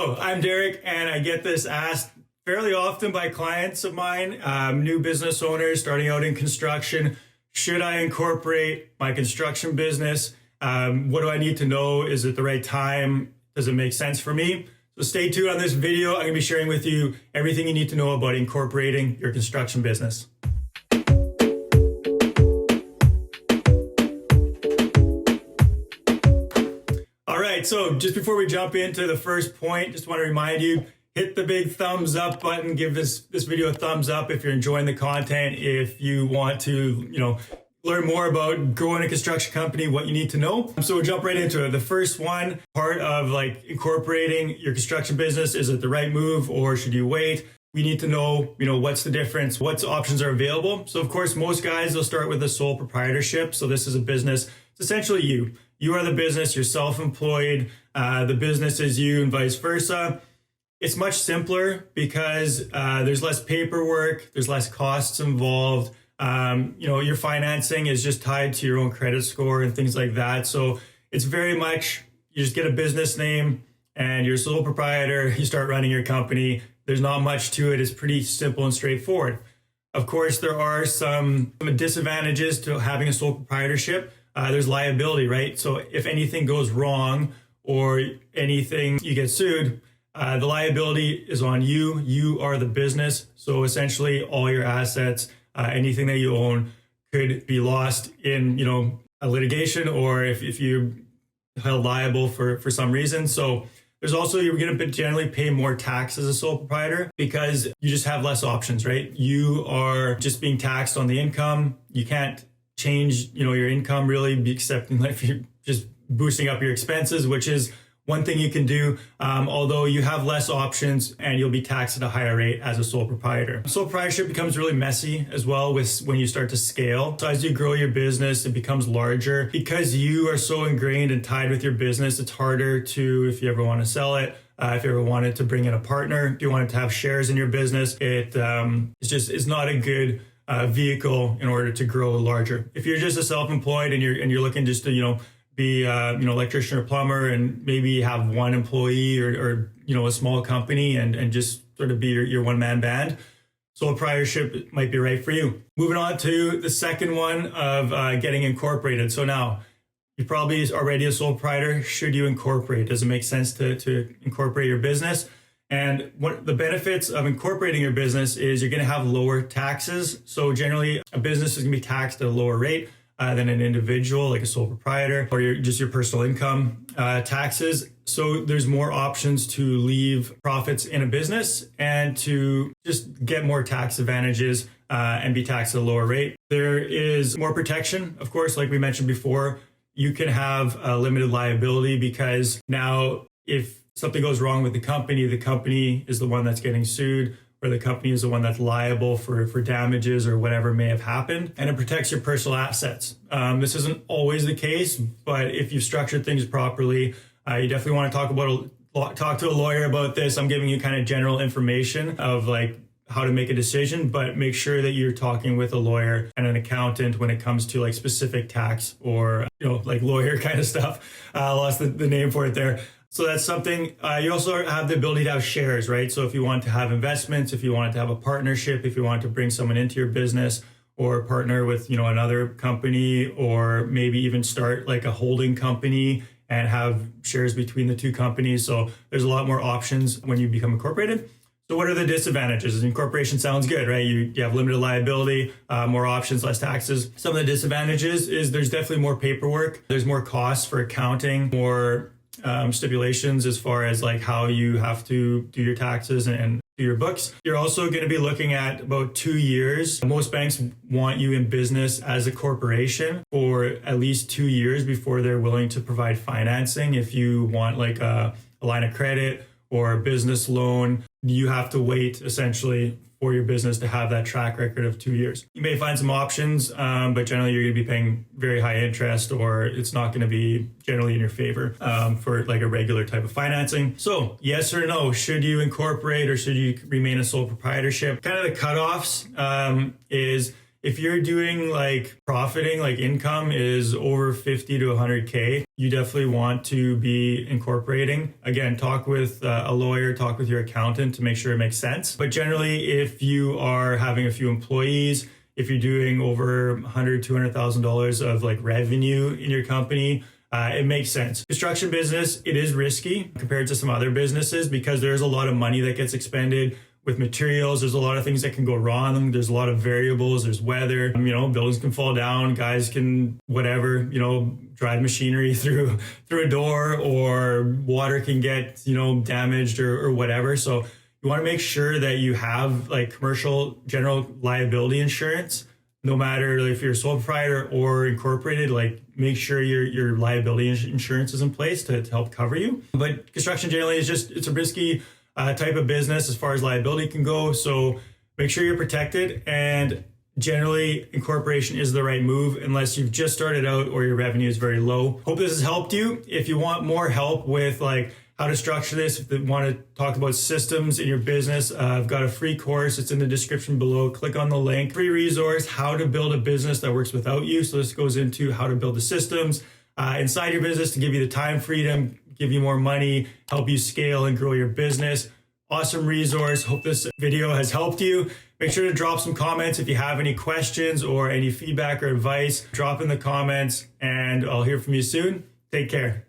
So I'm Derek, and I get this asked fairly often by clients of mine, new business owners starting out in construction. Should I incorporate my construction business? What do I need to know? Is it the right time? Does it make sense for me? So stay tuned on this video. I'm going to be sharing with you everything you need to know about incorporating your construction business. All right, so just before we jump into the first point, just want to remind you, hit the big thumbs up button. Give this video a thumbs up if you're enjoying the content. If you want to, learn more about growing a construction company, what you need to know. So we'll jump right into it. The first one, part of incorporating your construction business, is it the right move or should you wait? We need to know, what's the difference, what options are available. So of course, most guys, they'll start with a sole proprietorship. So this is a business, it's essentially you. You are the business, you're self-employed, the business is you and vice versa. It's much simpler because there's less paperwork, there's less costs involved. Your financing is just tied to your own credit score and things like that. So it's very much, you just get a business name and you're a sole proprietor, you start running your company. There's not much to it. It's pretty simple and straightforward. Of course, there are some disadvantages to having a sole proprietorship. There's liability, right? So if anything goes wrong or anything, you get sued, the liability is on you. You are the business. So essentially all your assets, anything that you own could be lost in, a litigation, or if you held liable for some reason. So there's also, you're going to generally pay more tax as a sole proprietor because you just have less options, right? You are just being taxed on the income. You can't change, your income really, except if you're just boosting up your expenses, which is one thing you can do, although you have less options and you'll be taxed at a higher rate as a sole proprietor. Sole proprietorship becomes really messy as well when you start to scale. So as you grow your business, it becomes larger. Because you are so ingrained and tied with your business, it's harder to, if you ever want to sell it, if you ever wanted to bring in a partner, if you wanted to have shares in your business, it's not a good vehicle in order to grow larger. If you're just a self-employed and you're looking just to, be electrician or plumber and maybe have one employee or a small company and just sort of be your one-man band, sole proprietorship might be right for you. Moving on to the second one of getting incorporated. So now you probably already a sole proprietor. Should you incorporate? Does it make sense to incorporate your business? And what the benefits of incorporating your business is you're going to have lower taxes. So generally a business is going to be taxed at a lower rate than an individual, like a sole proprietor, or your personal income taxes. So there's more options to leave profits in a business and to just get more tax advantages and be taxed at a lower rate. There is more protection, of course, like we mentioned before. You can have a limited liability because now if something goes wrong with the company is the one that's getting sued, or the company is the one that's liable for damages or whatever may have happened, and it protects your personal assets. This isn't always the case, but if you've structured things properly, you definitely want to talk to a lawyer about this. I'm giving you kind of general information of how to make a decision, but make sure that you're talking with a lawyer and an accountant when it comes to specific tax or lawyer kind of stuff. I lost the name for it there. So that's something. You also have the ability to have shares, right? So if you want to have investments, if you wanted to have a partnership, if you want to bring someone into your business or partner with, another company, or maybe even start a holding company and have shares between the two companies. So there's a lot more options when you become incorporated. So what are the disadvantages? Incorporation sounds good, right? You have limited liability, more options, less taxes. Some of the disadvantages is there's definitely more paperwork. There's more costs for accounting, more stipulations as far as how you have to do your taxes and do your books. You're also going to be looking at about 2 years. Most banks want you in business as a corporation for at least 2 years before they're willing to provide financing. If you want a line of credit or a business loan, you have to wait essentially for your business to have that track record of 2 years. You may find some options, but generally you're going to be paying very high interest, or it's not going to be generally in your favor for a regular type of financing. So yes or no, should you incorporate or should you remain a sole proprietorship? Kind of the cutoffs is If you're doing like profiting, like income is over 50 to 100K, you definitely want to be incorporating. Again, talk with a lawyer, talk with your accountant to make sure it makes sense. But generally, if you are having a few employees, if you're doing over $100,000, $200,000 of like revenue in your company, it makes sense. Construction business, it is risky compared to some other businesses because there's a lot of money that gets expended with materials. There's a lot of things that can go wrong. There's a lot of variables. There's weather. Buildings can fall down. Guys can whatever. Drive machinery through a door, or water can get damaged or whatever. So you want to make sure that you have like commercial general liability insurance. No matter if you're a sole proprietor or incorporated, like make sure your liability insurance is in place to help cover you. But construction generally it's a risky type of business as far as liability can go. So make sure you're protected, and generally incorporation is the right move unless you've just started out or your revenue is very low. Hope this has helped you. If you want more help with like how to structure this, if you want to talk about systems in your business, I've got a free course. It's in the description below. Click on the link. Free resource, how to build a business that works without you. So this goes into how to build the systems inside your business to give you the time freedom, give you more money, help you scale and grow your business. Awesome resource. Hope this video has helped you. Make sure to drop some comments if you have any questions or any feedback or advice. Drop in the comments and I'll hear from you soon. Take care.